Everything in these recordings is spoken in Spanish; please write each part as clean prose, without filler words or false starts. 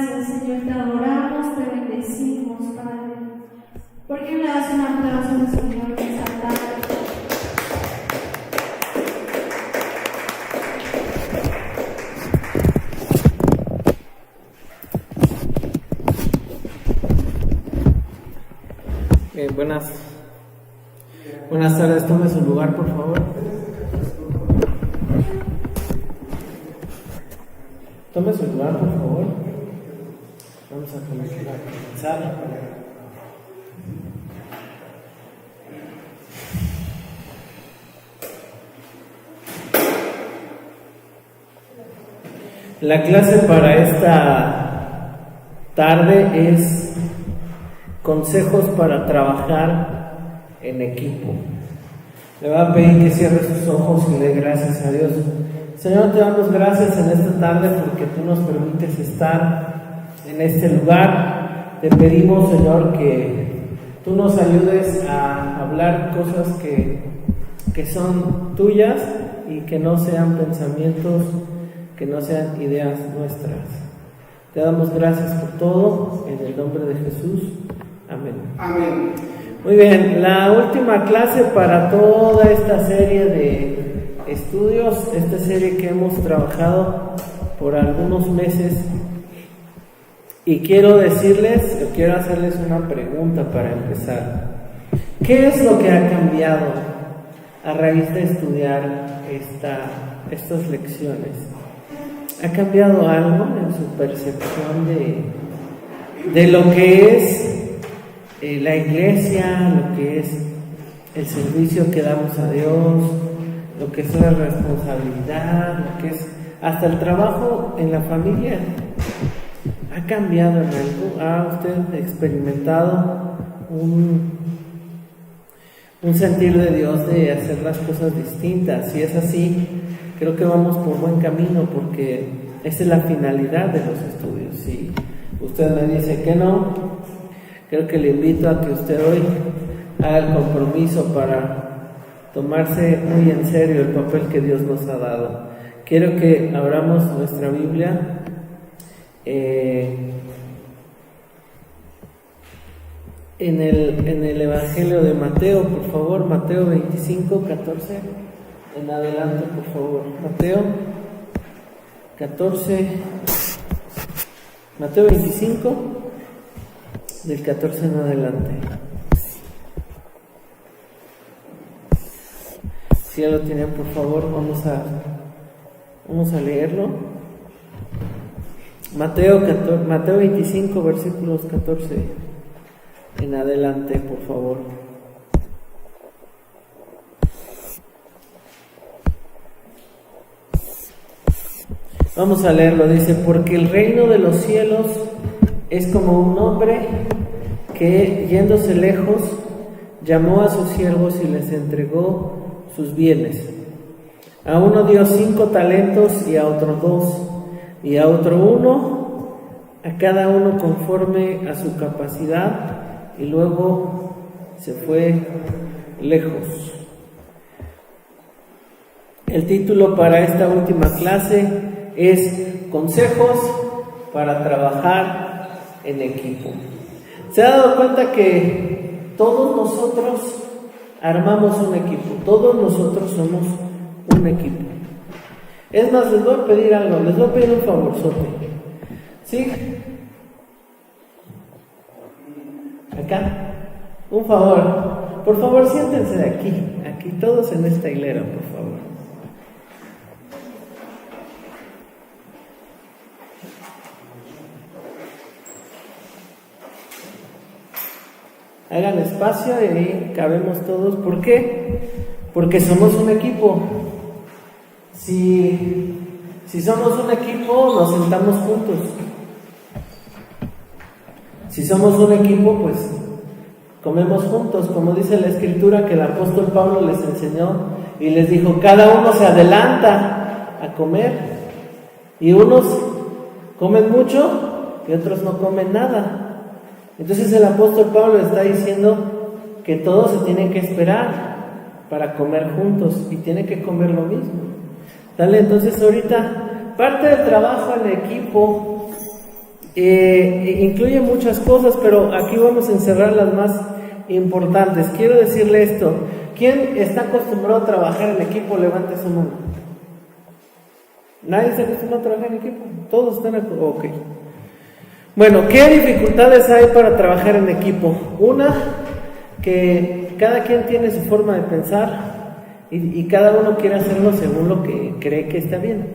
gracias, Señor, te adoramos, te bendecimos, Padre. ¿Por qué me das un aplauso al Señor en esta tarde? Buenas tardes, tome su lugar, por favor. Tome su lugar, por favor. Vamos a comenzar. La clase para esta tarde es consejos para trabajar en equipo. Le voy a pedir que cierre sus ojos y dé gracias a Dios. Señor, te damos gracias en esta tarde porque tú nos permites estar en este lugar. Te pedimos, Señor, que tú nos ayudes a hablar cosas que son tuyas y que no sean pensamientos, que no sean ideas nuestras. Te damos gracias por todo, en el nombre de Jesús. Amén. Amén. Muy bien, la última clase para toda esta serie de estudios, esta serie que hemos trabajado por algunos meses. Y quiero hacerles una pregunta para empezar. ¿Qué es lo que ha cambiado a raíz de estudiar estas lecciones? ¿Ha cambiado algo en su percepción de lo que es la iglesia, lo que es el servicio que damos a Dios, lo que es la responsabilidad, lo que es hasta el trabajo en la familia? ¿Ha cambiado en algo? ¿Ha usted experimentado un sentir de Dios de hacer las cosas distintas? Si es así, creo que vamos por buen camino, porque esa es la finalidad de los estudios. Si usted me dice que no, creo que le invito a que usted hoy haga el compromiso para tomarse muy en serio el papel que Dios nos ha dado. Quiero que abramos nuestra Biblia en el Evangelio de Mateo, por favor, Mateo 25, 14, en adelante, por favor. Mateo 25, del 14 en adelante. Si ya lo tienen, por favor, vamos a leerlo. Mateo 25, versículos 14 en adelante, por favor. Vamos a leerlo. Dice: porque el reino de los cielos es como un hombre que, yéndose lejos, llamó a sus siervos y les entregó sus bienes. A uno dio 5 talentos, y a otro 2, y a otro 1, a cada uno conforme a su capacidad, y luego se fue lejos. El título para esta última clase es Consejos para trabajar en equipo. ¿Se ha dado cuenta que todos nosotros armamos un equipo? Todos nosotros somos un equipo. Es más, les voy a pedir algo, les voy a pedir un favorzote. ¿Sí? Acá. Un favor. Por favor, siéntense de aquí, todos en esta hilera, por favor. Hagan espacio y ahí cabemos todos. ¿Por qué? Porque somos un equipo. Si somos un equipo, nos sentamos juntos. Si somos un equipo, pues comemos juntos, como dice la Escritura, que el apóstol Pablo les enseñó y les dijo: cada uno se adelanta a comer, y unos comen mucho y otros no comen nada. Entonces el apóstol Pablo está diciendo que todos se tienen que esperar para comer juntos y tienen que comer lo mismo. Dale, entonces ahorita parte del trabajo en equipo Incluye muchas cosas, pero aquí vamos a encerrar las más importantes. Quiero decirle esto: ¿quién está acostumbrado a trabajar en equipo? Levante su mano. ¿Nadie está acostumbrado a trabajar en equipo? Todos están ok. Bueno, ¿qué dificultades hay para trabajar en equipo? Una, que cada quien tiene su forma de pensar y cada uno quiere hacerlo según lo que cree que está bien.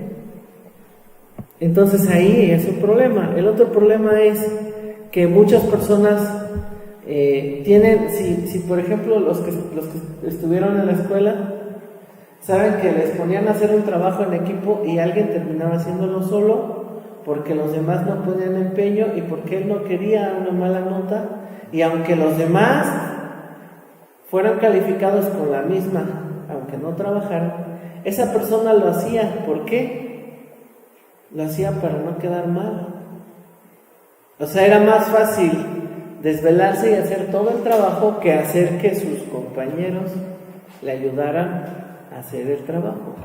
Entonces ahí es un problema. El otro problema es que muchas personas tienen, si por ejemplo los que estuvieron en la escuela saben que les ponían a hacer un trabajo en equipo y alguien terminaba haciéndolo solo porque los demás no ponían empeño y porque él no quería una mala nota, y aunque los demás fueran calificados con la misma, aunque no trabajaran, esa persona lo hacía. ¿Por qué? Lo hacía para no quedar mal. O sea, era más fácil desvelarse y hacer todo el trabajo que hacer que sus compañeros le ayudaran a hacer el trabajo.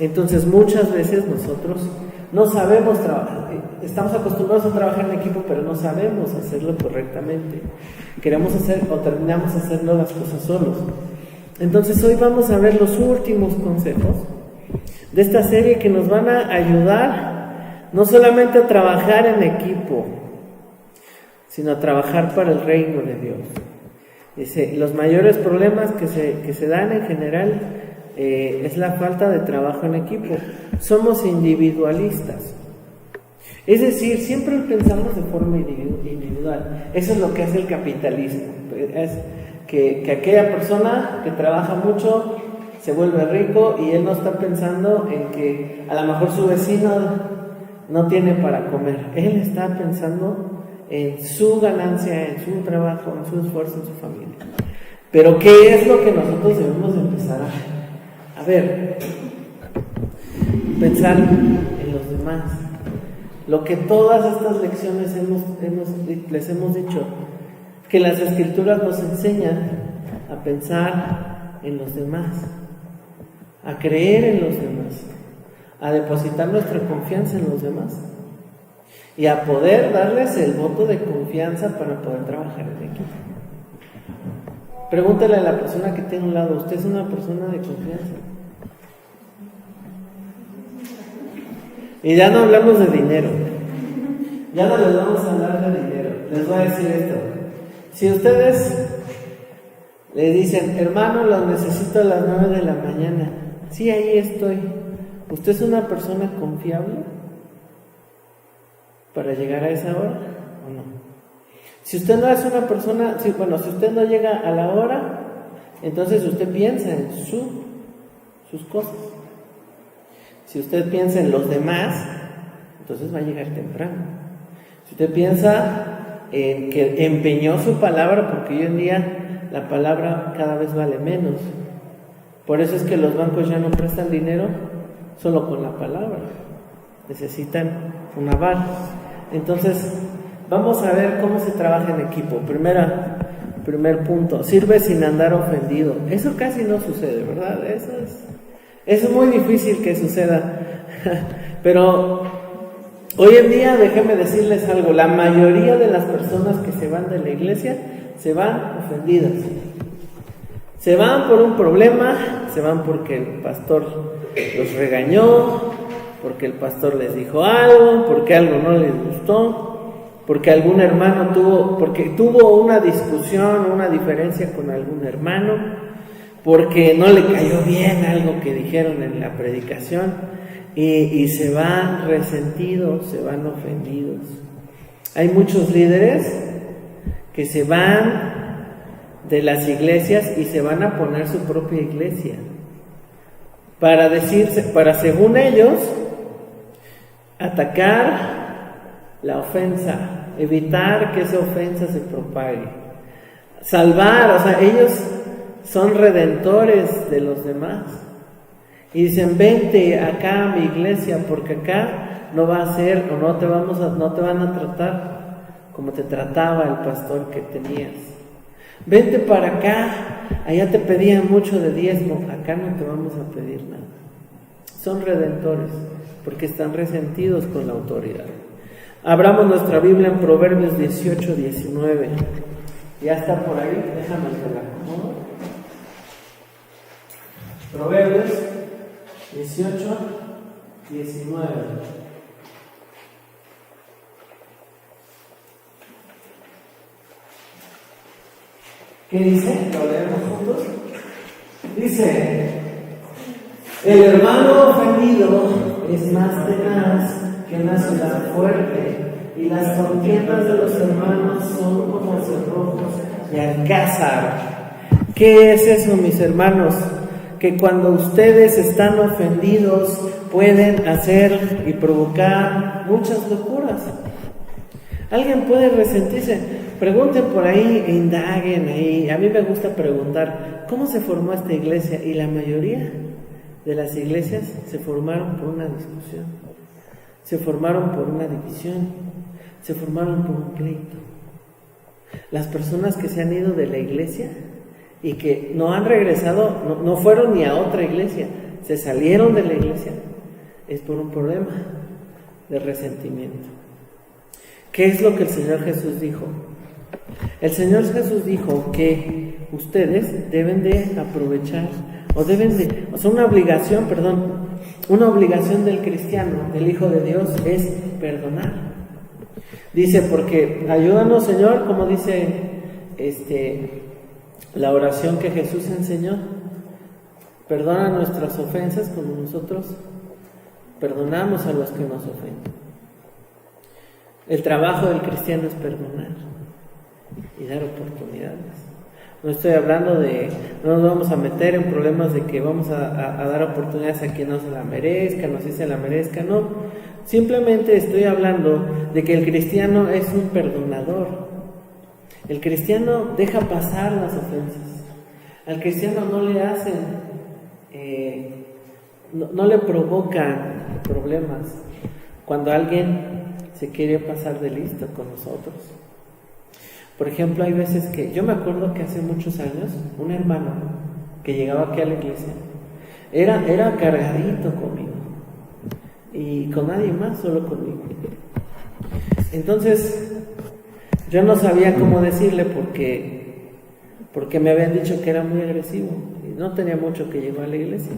Entonces muchas veces nosotros no sabemos trabajar, estamos acostumbrados a trabajar en equipo, pero no sabemos hacerlo correctamente. Queremos hacer o terminamos haciendo las cosas solos. Entonces hoy vamos a ver los últimos consejos de esta serie que nos van a ayudar no solamente a trabajar en equipo, sino a trabajar para el reino de Dios. Dice, los mayores problemas que se dan en general es la falta de trabajo en equipo. Somos individualistas. Es decir, siempre pensamos de forma individual. Eso es lo que hace el capitalismo. Es que aquella persona que trabaja mucho se vuelve rico y él no está pensando en que a lo mejor su vecino no tiene para comer. Él está pensando en su ganancia, en su trabajo, en su esfuerzo, en su familia. Pero ¿qué es lo que nosotros debemos empezar a ver? Pensar en los demás. Lo que todas estas lecciones les hemos dicho, que las Escrituras nos enseñan a pensar en los demás, a creer en los demás, a depositar nuestra confianza en los demás y a poder darles el voto de confianza para poder trabajar en equipo. Pregúntale a la persona que tiene a un lado: ¿usted es una persona de confianza? Y ya no hablamos de dinero, ya no les vamos a hablar de dinero. Les voy a decir esto: si ustedes le dicen, hermano, lo necesito a las 9 de la mañana, sí, ahí estoy, ¿usted es una persona confiable para llegar a esa hora o no? Si usted no es una persona, si usted no llega a la hora, entonces usted piensa en sus cosas. Si usted piensa en los demás, entonces va a llegar temprano. Si usted piensa en que empeñó su palabra, porque hoy en día la palabra cada vez vale menos. Por eso es que los bancos ya no prestan dinero solo con la palabra. Necesitan un aval. Entonces, vamos a ver cómo se trabaja en equipo. Primer punto: sirve sin andar ofendido. Eso casi no sucede, ¿verdad? Eso es muy difícil que suceda. Pero hoy en día, déjenme decirles algo: la mayoría de las personas que se van de la iglesia se van ofendidas. Se van por un problema, se van porque el pastor los regañó, porque el pastor les dijo algo, porque algo no les gustó, porque algún hermano tuvo una discusión, una diferencia con algún hermano, porque no le cayó bien algo que dijeron en la predicación, y se van resentidos, se van ofendidos. Hay muchos líderes que se van de las iglesias y se van a poner su propia iglesia para según ellos atacar la ofensa, evitar que esa ofensa se propague, salvar. O sea, ellos son redentores de los demás y dicen: vente acá a mi iglesia, porque acá no va a ser, o no te van a tratar como te trataba el pastor que tenías. Vente para acá, allá te pedían mucho de diezmo, acá no te vamos a pedir nada. Son redentores porque están resentidos con la autoridad. Abramos nuestra Biblia en Proverbios 18, 19. Ya está por ahí, déjame que la acomodo. Proverbios 18, 19. ¿Qué dice? Lo leemos juntos. Dice: el hermano ofendido es más tenaz que una ciudad fuerte, y las contiendas de los hermanos son como cerrojos de alcázar. ¿Qué es eso, mis hermanos? Que cuando ustedes están ofendidos pueden hacer y provocar muchas locuras. Alguien puede resentirse. Pregunten por ahí e indaguen ahí. A mí me gusta preguntar, ¿cómo se formó esta iglesia? Y la mayoría de las iglesias se formaron por una discusión, se formaron por una división, se formaron por un pleito. Las personas que se han ido de la iglesia y que no han regresado, no fueron ni a otra iglesia, se salieron de la iglesia, es por un problema de resentimiento. ¿Qué es lo que el Señor Jesús dijo? El Señor Jesús dijo que ustedes deben de aprovechar, una obligación del cristiano, del Hijo de Dios, es perdonar. Dice, porque ayúdanos, Señor, como dice la oración que Jesús enseñó, perdona nuestras ofensas como nosotros perdonamos a los que nos ofenden. El trabajo del cristiano es perdonar y dar oportunidades. No estoy hablando no nos vamos a meter en problemas de que vamos a dar oportunidades a quien no se la merezca, no se la merezca, no. Simplemente estoy hablando de que el cristiano es un perdonador. El cristiano deja pasar las ofensas. Al cristiano no le hacen, no le provocan problemas cuando alguien se quiere pasar de listo con nosotros. Por ejemplo, hay veces que, yo me acuerdo que hace muchos años, un hermano que llegaba aquí a la iglesia, era cargadito conmigo, y con nadie más, solo conmigo. Entonces, yo no sabía cómo decirle porque me habían dicho que era muy agresivo, y no tenía mucho que llevar a la iglesia.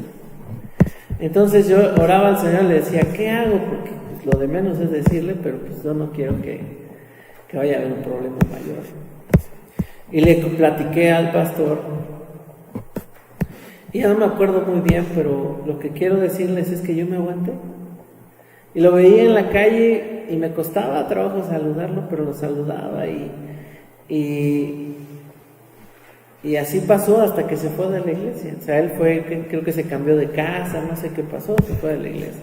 Entonces yo oraba al Señor y le decía, ¿qué hago? Porque pues, lo de menos es decirle, pero pues yo no quiero que vaya a haber un problema mayor. Y le platiqué al pastor, y ya no me acuerdo muy bien, pero lo que quiero decirles es que yo me aguanté. Y lo veía en la calle y me costaba trabajo saludarlo, pero lo saludaba y así pasó hasta que se fue de la iglesia. O sea, él creo que se cambió de casa, no sé qué pasó, se fue de la iglesia.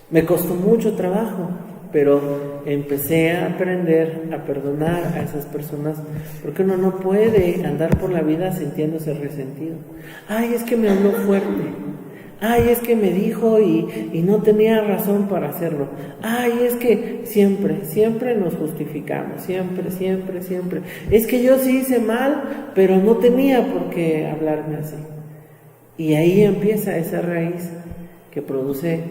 Me costó mucho trabajo, pero empecé a aprender a perdonar a esas personas, porque uno no puede andar por la vida sintiéndose resentido. Ay, es que me habló fuerte. Ay, es que me dijo y no tenía razón para hacerlo. Ay, es que siempre nos justificamos, siempre. Es que yo sí hice mal, pero no tenía por qué hablarme así. Y ahí empieza esa raíz que produce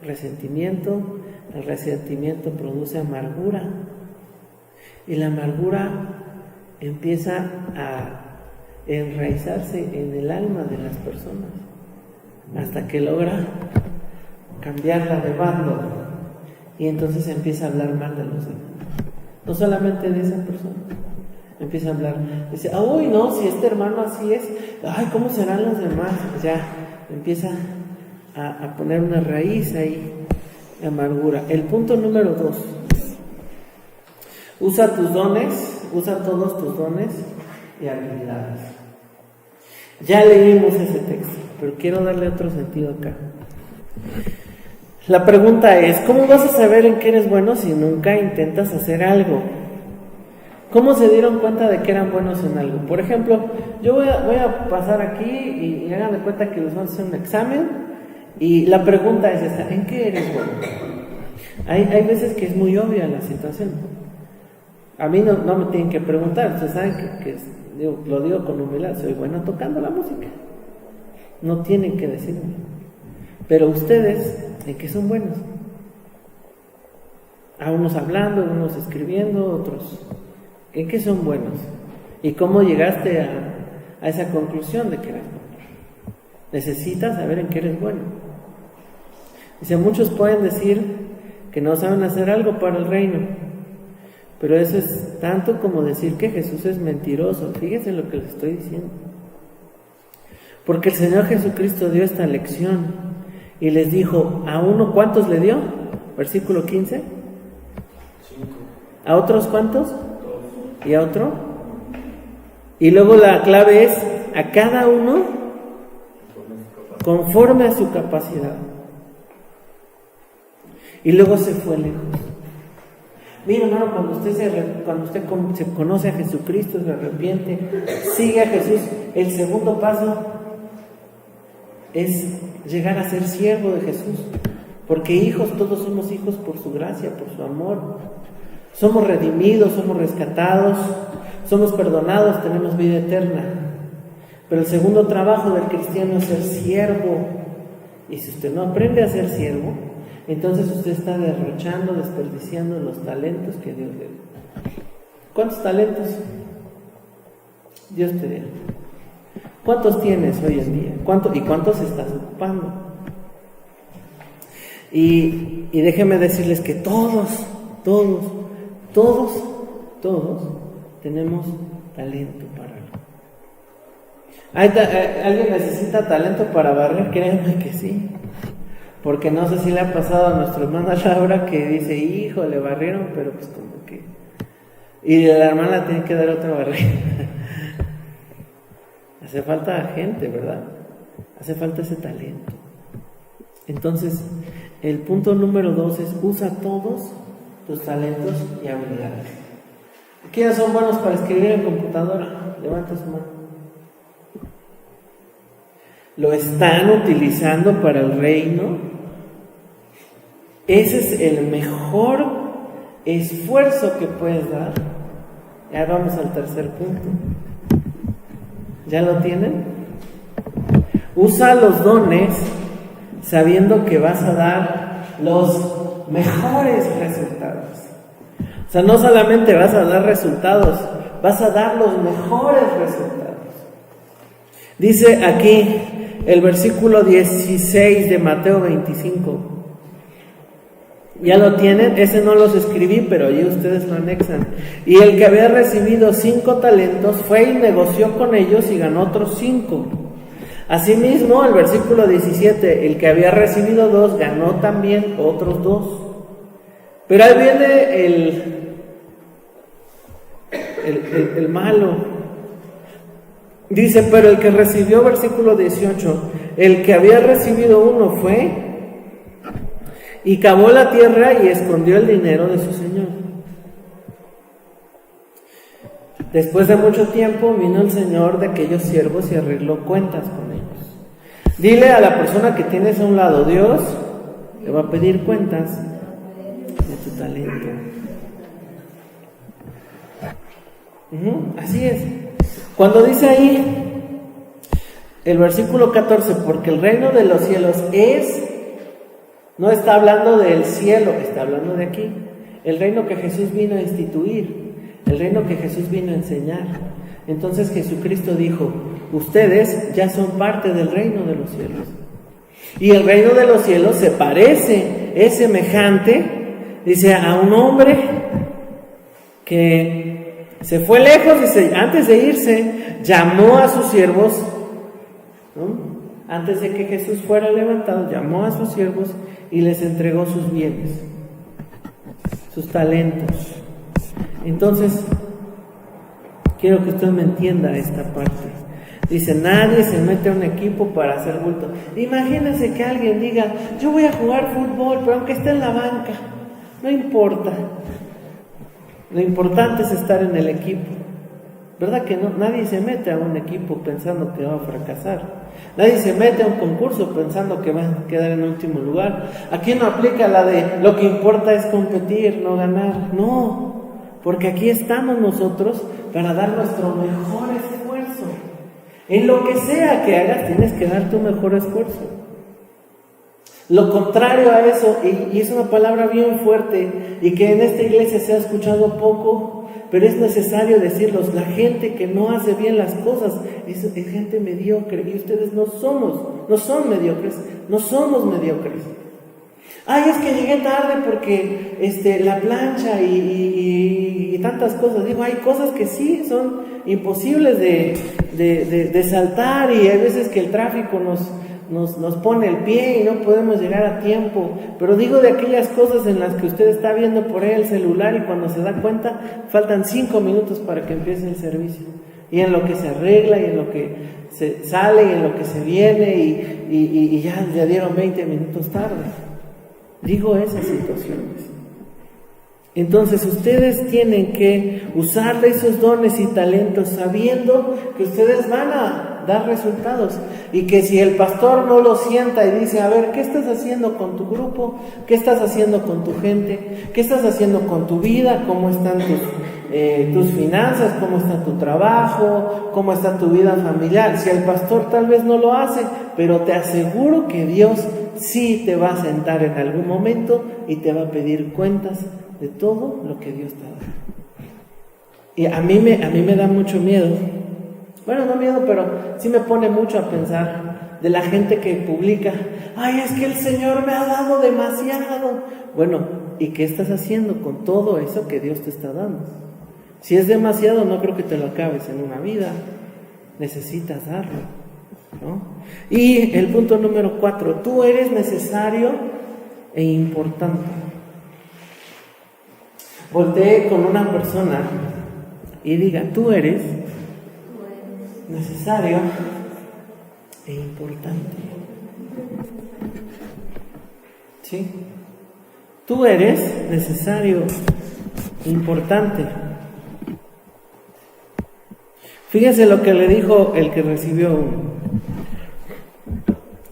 resentimiento. El resentimiento produce amargura. Y la amargura empieza a enraizarse en el alma de las personas, hasta que logra cambiarla de bando, y entonces empieza a hablar mal de los demás, no solamente de esa persona, empieza a hablar, dice, uy, no, si este hermano así es, ay, ¿cómo serán los demás? Pues ya empieza a poner una raíz ahí de amargura. El punto número 2, usa todos tus dones y habilidades. Ya leímos ese texto, pero quiero darle otro sentido acá. La pregunta es, ¿cómo vas a saber en qué eres bueno si nunca intentas hacer algo? ¿Cómo se dieron cuenta de que eran buenos en algo? Por ejemplo, yo voy a pasar aquí y hagan de cuenta que les vamos a hacer un examen, y la pregunta es esta: ¿en qué eres bueno? Hay veces que es muy obvia la situación. A mí no me tienen que preguntar, ustedes saben que lo digo con humildad, soy bueno tocando la música. No tienen que decirme. Pero ustedes, ¿en qué son buenos? A unos hablando, unos escribiendo, otros. ¿En qué son buenos? ¿Y cómo llegaste a esa conclusión de que eres bueno? Necesitas saber en qué eres bueno. Dice, muchos pueden decir que no saben hacer algo para el reino, pero eso es tanto como decir que Jesús es mentiroso. Fíjense en lo que les estoy diciendo. Porque el Señor Jesucristo dio esta lección y les dijo, a uno, ¿cuántos le dio? Versículo 15. 5. ¿A otros cuántos? 2. ¿Y a otro? Y luego la clave es, a cada uno conforme a su capacidad. Y luego se fue lejos. Mira, hermano, cuando usted se conoce a Jesucristo, se arrepiente, sigue a Jesús, el segundo paso es llegar a ser siervo de Jesús. Porque hijos, todos somos hijos por su gracia, por su amor. Somos redimidos, somos rescatados, somos perdonados, tenemos vida eterna. Pero el segundo trabajo del cristiano es ser siervo. Y si usted no aprende a ser siervo, entonces usted está derrochando, desperdiciando los talentos que Dios le dio. ¿Cuántos talentos Dios te dio? ¿Cuántos tienes hoy en día? ¿Y cuántos estás ocupando? Y déjenme decirles que todos tenemos talento para algo. ¿Alguien necesita talento para barrer? Créanme que sí. Porque no sé si le ha pasado a nuestra hermana Laura que dice, hijo, le barrieron, pero pues como que... Y la hermana tiene que dar otra barrida. Hace falta gente, ¿verdad? Hace falta ese talento. Entonces, el punto número 2 es, usa todos tus talentos y habilidades. ¿Quiénes son buenos para escribir en computadora? Levanta su mano. ¿Lo están utilizando para el reino? Ese es el mejor esfuerzo que puedes dar. Ya vamos al tercer punto. ¿Ya lo tienen? Usa los dones sabiendo que vas a dar los mejores resultados. O sea, no solamente vas a dar resultados, vas a dar los mejores resultados. Dice aquí el versículo 16 de Mateo 25. ¿Ya lo tienen? Ese no los escribí, pero allí ustedes lo anexan. Y el que había recibido 5 talentos fue y negoció con ellos y ganó otros 5. Asimismo, el versículo 17, el que había recibido 2 ganó también otros 2. Pero ahí viene el malo. Dice, pero el que recibió, versículo 18, el que había recibido 1 fue y cavó la tierra y escondió el dinero de su señor. Después de mucho tiempo vino el señor de aquellos siervos y arregló cuentas con ellos. Dile a la persona que tienes a un lado, Dios te va a pedir cuentas de tu talento. Así es. Cuando dice ahí el versículo 14, porque el reino de los cielos no está hablando del cielo, está hablando de aquí. El reino que Jesús vino a instituir, el reino que Jesús vino a enseñar. Entonces Jesucristo dijo, ustedes ya son parte del reino de los cielos. Y el reino de los cielos se parece, es semejante, dice, a un hombre que se fue lejos y antes de irse llamó a sus siervos, ¿no? Antes de que Jesús fuera levantado, llamó a sus siervos y les entregó sus bienes, sus talentos. Entonces, quiero que usted me entienda esta parte. Dice, nadie se mete a un equipo para hacer bulto. Imagínense que alguien diga, yo voy a jugar fútbol, pero aunque esté en la banca, no importa. Lo importante es estar en el equipo. ¿Verdad que no? Nadie se mete a un equipo pensando que va a fracasar. Nadie se mete a un concurso pensando que va a quedar en último lugar. Aquí no aplica la de lo que importa es competir, no ganar. No, porque aquí estamos nosotros para dar nuestro mejor esfuerzo. En lo que sea que hagas, tienes que dar tu mejor esfuerzo. Lo contrario a eso, y es una palabra bien fuerte y que en esta iglesia se ha escuchado poco, pero es necesario decirlos: la gente que no hace bien las cosas es gente mediocre, y ustedes no son mediocres, no somos mediocres. Ay, es que llegué tarde porque la plancha y tantas cosas. Digo, hay cosas que sí son imposibles de saltar, y hay veces que el tráfico nos pone el pie y no podemos llegar a tiempo. Pero digo de aquellas cosas en las que usted está viendo por ahí el celular y cuando se da cuenta faltan 5 minutos para que empiece el servicio, y en lo que se arregla y en lo que se sale y en lo que se viene y ya dieron 20 minutos tarde. Digo esas situaciones. Entonces ustedes tienen que usar esos dones y talentos sabiendo que ustedes van a dar resultados, y que si el pastor no lo sienta y dice: a ver, ¿qué estás haciendo con tu grupo? ¿Qué estás haciendo con tu gente? ¿Qué estás haciendo con tu vida? ¿Cómo están tus finanzas? ¿Cómo está tu trabajo? ¿Cómo está tu vida familiar? Si el pastor tal vez no lo hace, pero te aseguro que Dios sí te va a sentar en algún momento y te va a pedir cuentas de todo lo que Dios te da. Y a mí me da mucho miedo. Bueno, no miedo, pero sí me pone mucho a pensar de la gente que publica: ay, es que el Señor me ha dado demasiado. Bueno, ¿y qué estás haciendo con todo eso que Dios te está dando? Si es demasiado, no creo que te lo acabes en una vida. Necesitas darlo, ¿no? Y el punto número 4, tú eres necesario e importante. Voltee con una persona y diga: tú eres necesario e importante. ¿Sí? Tú eres necesario e importante. Fíjense lo que le dijo el que recibió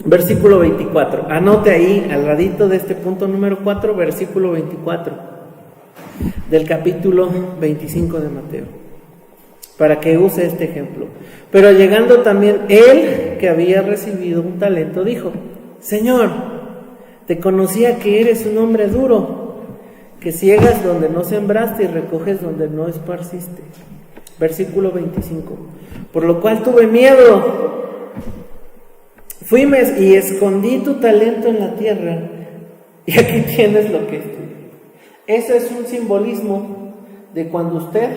versículo 24. Anote ahí, al ladito de este punto número 4, versículo 24 del capítulo 25 de Mateo, para que use este ejemplo. Pero llegando también él, que había recibido un talento, dijo: Señor, te conocía que eres un hombre duro, que ciegas donde no sembraste y recoges donde no esparciste. Versículo 25. Por lo cual tuve miedo, fuime y escondí tu talento en la tierra, y aquí tienes lo que es tuyo. Ese es un simbolismo de cuando usted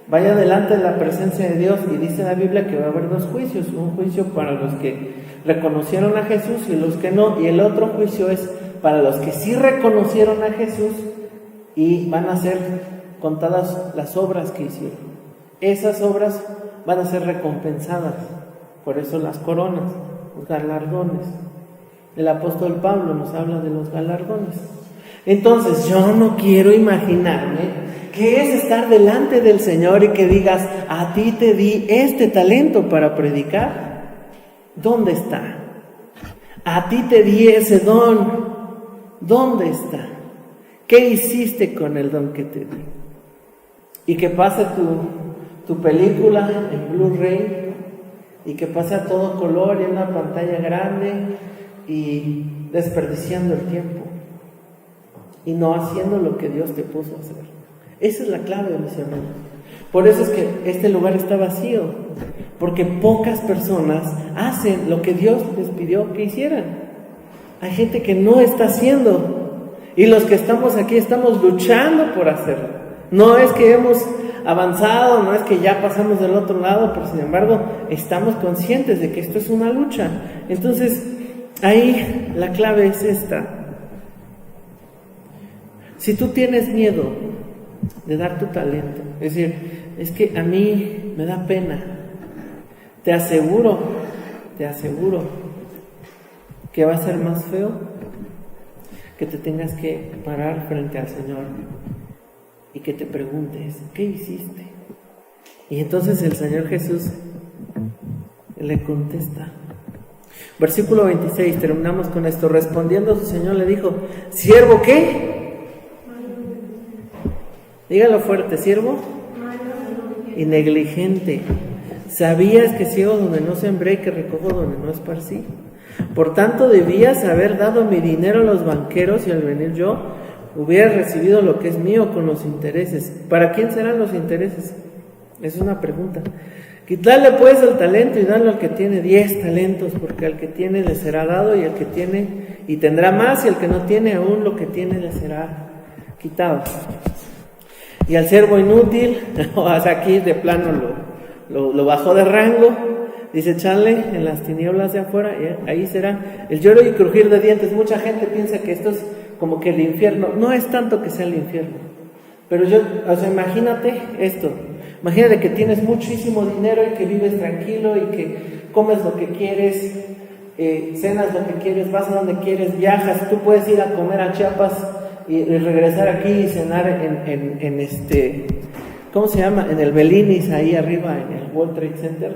vaya delante de la presencia de Dios, y dice la Biblia que va a haber 2 juicios: un juicio para los que reconocieron a Jesús y los que no, y el otro juicio es para los que sí reconocieron a Jesús y van a ser contadas las obras que hicieron. Esas obras van a ser recompensadas, por eso las coronas, los galardones. El apóstol Pablo nos habla de los galardones. Entonces yo no quiero imaginarme qué es estar delante del Señor y que digas: a ti te di este talento para predicar. ¿Dónde está? A ti te di ese don. ¿Dónde está? ¿Qué hiciste con el don que te di? Y que pase tu película en Blu-ray, y que pase a todo color y en una pantalla grande, y desperdiciando el tiempo y no haciendo lo que Dios te puso a hacer. Esa es la clave, mis hermanos. Por eso es que este lugar está vacío, porque pocas personas hacen lo que Dios les pidió que hicieran. Hay gente que no está haciendo, y los que estamos aquí estamos luchando por hacerlo. No es que hemos avanzado, no es que ya pasamos del otro lado, pero sin embargo estamos conscientes de que esto es una lucha. Entonces ahí la clave es esta: si tú tienes miedo de dar tu talento, es decir, es que a mí me da pena, te aseguro que va a ser más feo que te tengas que parar frente al Señor y que te preguntes: ¿qué hiciste? Y entonces el Señor Jesús le contesta. Versículo 26, terminamos con esto. Respondiendo su Señor le dijo: ¿siervo qué? Dígalo fuerte: siervo y negligente. ¿Sabías que ciego donde no sembré y que recojo donde no esparcí? Por tanto, debías haber dado mi dinero a los banqueros y al venir yo hubiera recibido lo que es mío con los intereses. ¿Para quién serán los intereses? Es una pregunta. Quitarle pues el talento y darle al que tiene 10 talentos, porque al que tiene le será dado y al que tiene y tendrá más, y al que no tiene aún lo que tiene le será quitado. Y al siervo inútil, o sea, aquí de plano lo bajó de rango, dice echarle en las tinieblas de afuera, y ahí será el lloro y crujir de dientes. Mucha gente piensa que esto es como que el infierno. No es tanto que sea el infierno, pero imagínate esto. Imagínate que tienes muchísimo dinero y que vives tranquilo y que comes lo que quieres, cenas lo que quieres, vas a donde quieres, viajas. Tú puedes ir a comer a Chiapas y regresar aquí y cenar en ¿cómo se llama? En el Bellinis, ahí arriba en el World Trade Center,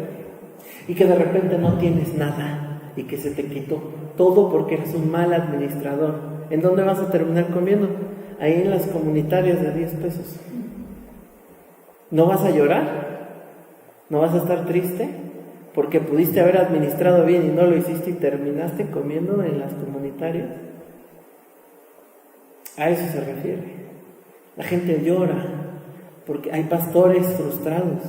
y que de repente no tienes nada y que se te quitó todo porque eres un mal administrador. ¿En dónde vas a terminar comiendo? Ahí en las comunitarias de 10 pesos. ¿No vas a llorar? ¿No vas a estar triste? Porque pudiste haber administrado bien y no lo hiciste y terminaste comiendo en las comunitarias. A eso se refiere. La gente llora porque hay pastores frustrados.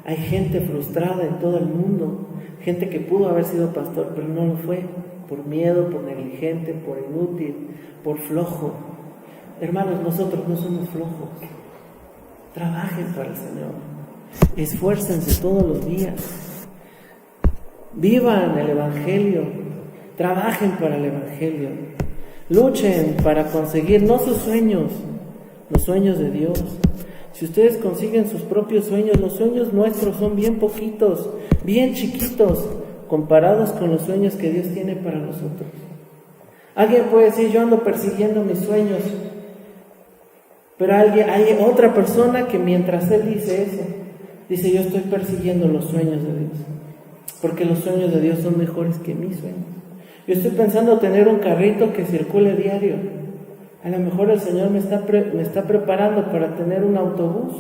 Hay gente frustrada en todo el mundo. Gente que pudo haber sido pastor pero no lo fue. Por miedo, por negligente, por inútil, por flojo. Hermanos, nosotros no somos flojos. Trabajen para el Señor. Esfuércense todos los días. Vivan el Evangelio. Trabajen para el Evangelio. Luchen para conseguir no sus sueños, los sueños de Dios. Si ustedes consiguen sus propios sueños, los sueños nuestros son bien poquitos, bien chiquitos, comparados con los sueños que Dios tiene para nosotros. Alguien puede decir, yo ando persiguiendo mis sueños, pero hay otra persona que mientras él dice eso, dice, yo estoy persiguiendo los sueños de Dios, porque los sueños de Dios son mejores que mis sueños. Yo estoy pensando tener un carrito que circule diario. A lo mejor el Señor me está preparando para tener un autobús,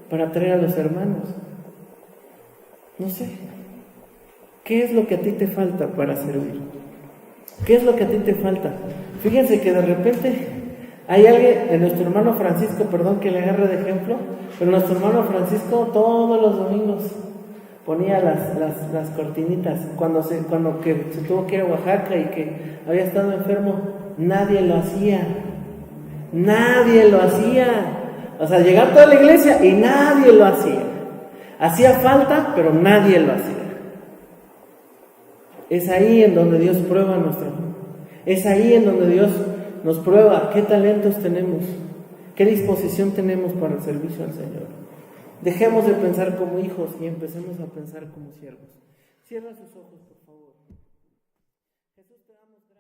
para traer a los hermanos. No sé. ¿Qué es lo que a ti te falta para servir? ¿Qué es lo que a ti te falta? Fíjense que de repente hay alguien, de nuestro hermano Francisco, perdón que le agarre de ejemplo, pero nuestro hermano Francisco todos los domingos ponía las cortinitas. Cuando se tuvo que ir a Oaxaca y que había estado enfermo, nadie lo hacía. Nadie lo hacía. O sea, llegaba toda la iglesia y nadie lo hacía. Hacía falta, pero nadie lo hacía. Es ahí en donde Dios prueba nuestro amor. Es ahí en donde Dios nos prueba qué talentos tenemos, qué disposición tenemos para el servicio al Señor. Dejemos de pensar como hijos y empecemos a pensar como siervos. Cierra sus ojos, por favor. Jesús, te damos gracias.